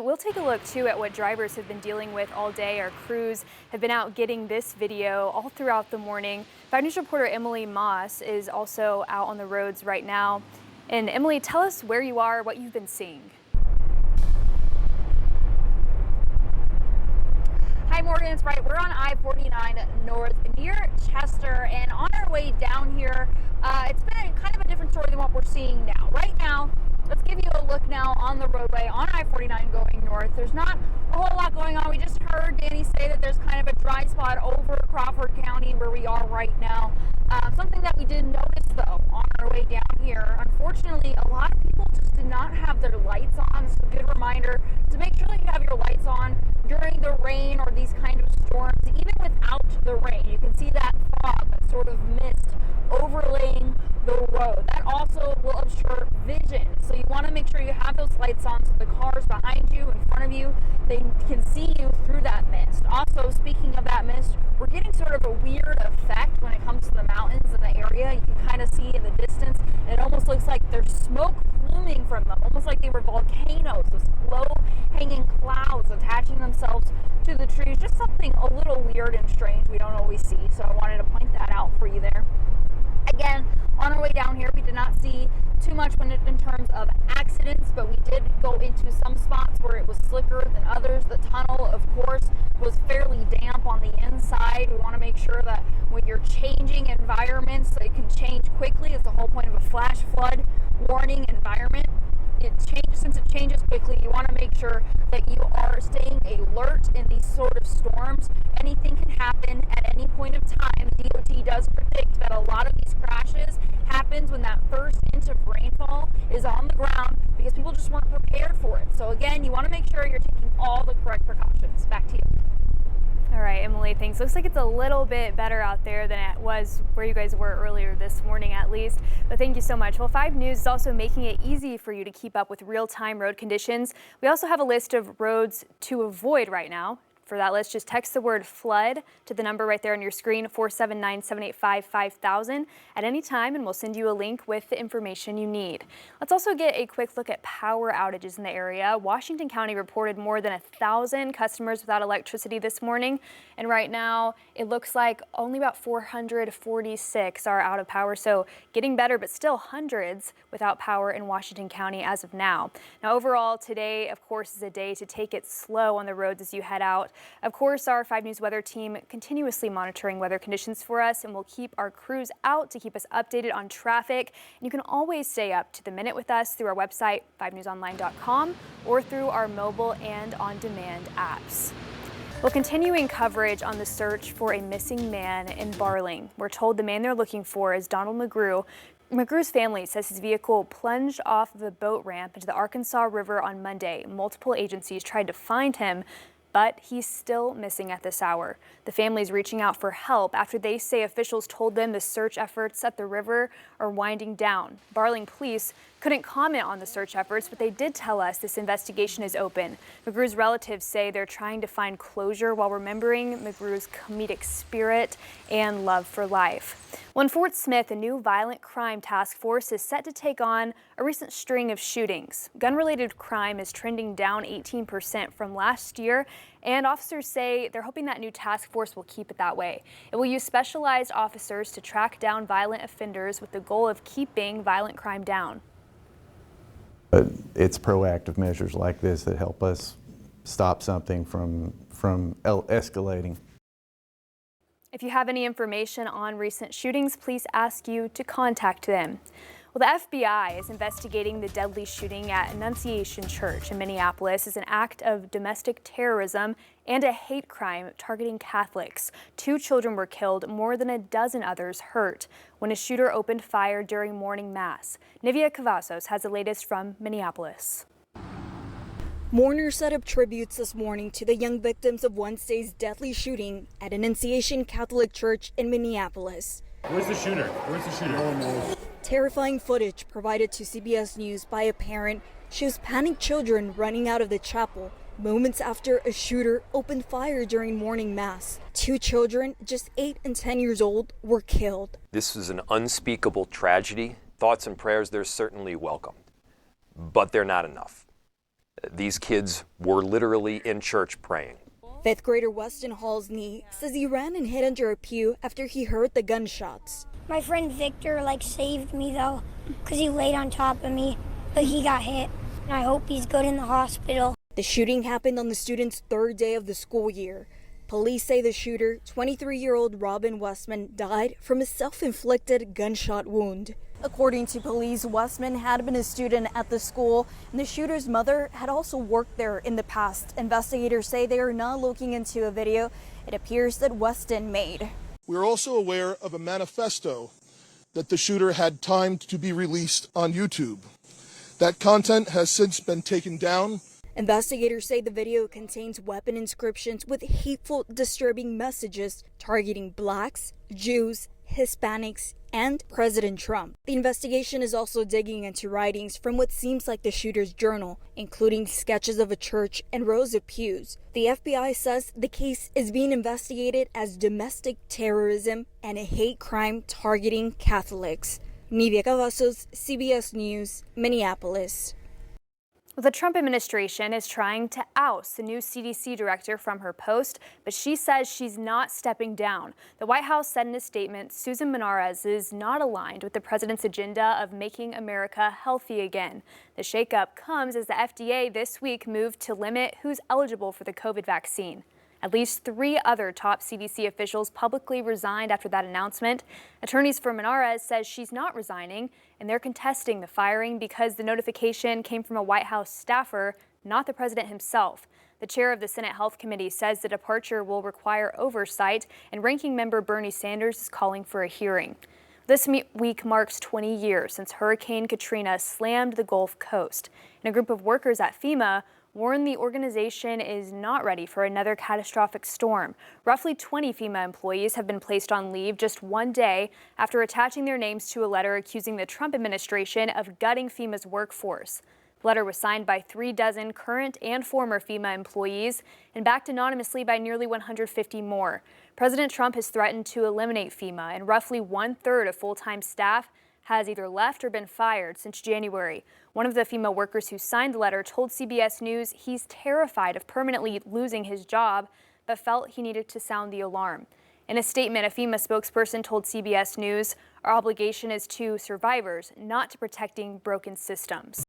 We'll take a look too at what drivers have been dealing with all day. Our crews have been out getting this video all throughout the morning. 5 News reporter Emily Moss is also out on the roads right now. And Emily, tell us where you are, what you've been seeing. Hi Morgan, it's right. We're on I-49 North near Chester, and on our way down here, it's been kind of a different story than what we're seeing now. Right now, let's give you a look now on the roadway on I-49 going north. There's not a whole lot going on. We just heard Danny say that there's kind of a dry spot over Crawford County where we are right now. Something that we did notice though on our way down here, unfortunately, a lot of people just did not have their lights on. So a good reminder to make sure that you have your lights on during the rain or these kind of storms. Even without the rain, you can see that fog, that sort of mist overlaying the road. That also will obscure vision. So you want to make sure you have those lights on so the cars behind you, in front of you, they can see you through that mist. Also, speaking of that mist, we're getting sort of a weird effect when it comes to the mountains in the area. You can kind of see in the distance, and it almost looks like there's smoke pluming from them, almost like they were volcanoes, those low-hanging clouds attaching themselves to the trees. Just something a little weird and strange we don't always see, so I wanted to point that out for you there. Again, on our way down here, we did not see too much in terms of accidents, but we did go into some spots where it was slicker than others. The tunnel, of course, was fairly damp on the inside. We want to make sure that when you're changing environments, it can change quickly. It's the whole point of a flash flood warning environment. Since it changes quickly, you want to make sure that you are staying alert in these sort of storms. Anything can happen at any point of time. DOT does predict that a lot of these crashes happens when that first inch of rainfall is on the ground because people just weren't prepared for it. So again, you want to make sure you're taking all the correct precautions. Back to you. All right, Emily, thanks. Looks like it's a little bit better out there than it was where you guys were earlier this morning, at least. But thank you so much. Well, 5 News is also making it easy for you to keep up with real-time road conditions. We also have a list of roads to avoid right now. For that list, just text the word flood to the number right there on your screen, 479-785-5000 at any time, and we'll send you a link with the information you need. Let's also get a quick look at power outages in the area. Washington County reported more than 1,000 customers without electricity this morning, and right now it looks like only about 446 are out of power, so getting better, but still hundreds without power in Washington County as of now. Now, overall, today, of course, is a day to take it slow on the roads as you head out. Of course, our 5 News weather team continuously monitoring weather conditions for us, and we'll keep our crews out to keep us updated on traffic. And you can always stay up to the minute with us through our website, 5newsonline.com, or through our mobile and on-demand apps. Well, continuing coverage on the search for a missing man in Barling. We're told the man they're looking for is Donald McGrew. McGrew's family says his vehicle plunged off of a boat ramp into the Arkansas River on Monday. Multiple agencies tried to find him, but he's still missing at this hour. The family is reaching out for help after they say officials told them the search efforts at the river are winding down. Barling police couldn't comment on the search efforts, but they did tell us this investigation is open. McGrew's relatives say they're trying to find closure while remembering McGrew's comedic spirit and love for life. Well, in Fort Smith, a new violent crime task force is set to take on a recent string of shootings. Gun-related crime is trending down 18% from last year, and officers say they're hoping that new task force will keep it that way. It will use specialized officers to track down violent offenders with the goal of keeping violent crime down. It's proactive measures like this that help us stop something from escalating. If you have any information on recent shootings, please ask you to contact them. Well, the FBI is investigating the deadly shooting at Annunciation Church in Minneapolis as an act of domestic terrorism and a hate crime targeting Catholics. 2 children were killed, more than a dozen others hurt when a shooter opened fire during morning mass. Nivea Cavazos has the latest from Minneapolis. Mourners set up tributes this morning to the young victims of Wednesday's deadly shooting at Annunciation Catholic Church in Minneapolis. Where's the shooter? Terrifying footage provided to CBS News by a parent shows panicked children running out of the chapel moments after a shooter opened fire during morning mass. 2 children, just 8 and 10 years old, were killed. This is an unspeakable tragedy. Thoughts and prayers, they're certainly welcome, but they're not enough. These kids were literally in church praying. Fifth grader Weston Halsney says he ran and hid under a pew after he heard the gunshots. My friend Victor saved me though, because he laid on top of me, but he got hit. And I hope he's good in the hospital. The shooting happened on the student's third day of the school year. Police say the shooter, 23-year-old Robin Westman, died from a self-inflicted gunshot wound. According to police, Westman had been a student at the school, and the shooter's mother had also worked there in the past. Investigators say they are now looking into a video it appears that Weston made. We're also aware of a manifesto that the shooter had timed to be released on YouTube. That content has since been taken down. Investigators say the video contains weapon inscriptions with hateful, disturbing messages targeting blacks, Jews, Hispanics, and President Trump. The investigation is also digging into writings from what seems like the shooter's journal, including sketches of a church and rows of pews. The FBI says the case is being investigated as domestic terrorism and a hate crime targeting Catholics. Nidia Cavazos, CBS News, Minneapolis. The Trump administration is trying to oust the new CDC director from her post, but she says she's not stepping down. The White House said in a statement Susan Menarez is not aligned with the president's agenda of making America healthy again. The shakeup comes as the FDA this week moved to limit who's eligible for the COVID vaccine. At least 3 other top CDC officials publicly resigned after that announcement. Attorneys for Menarez says she's not resigning, and they're contesting the firing because the notification came from a White House staffer, not the president himself. The chair of the Senate Health Committee says the departure will require oversight, and ranking member Bernie Sanders is calling for a hearing. This week marks 20 years since Hurricane Katrina slammed the Gulf Coast, and a group of workers at FEMA warned the organization is not ready for another catastrophic storm. Roughly 20 FEMA employees have been placed on leave just one day after attaching their names to a letter accusing the Trump administration of gutting FEMA's workforce. The letter was signed by 36 current and former FEMA employees and backed anonymously by nearly 150 more. President Trump has threatened to eliminate FEMA, and roughly 1/3 of full-time staff has either left or been fired since January. One of the FEMA workers who signed the letter told CBS News he's terrified of permanently losing his job, but felt he needed to sound the alarm. In a statement, a FEMA spokesperson told CBS News, "Our obligation is to survivors, not to protecting broken systems."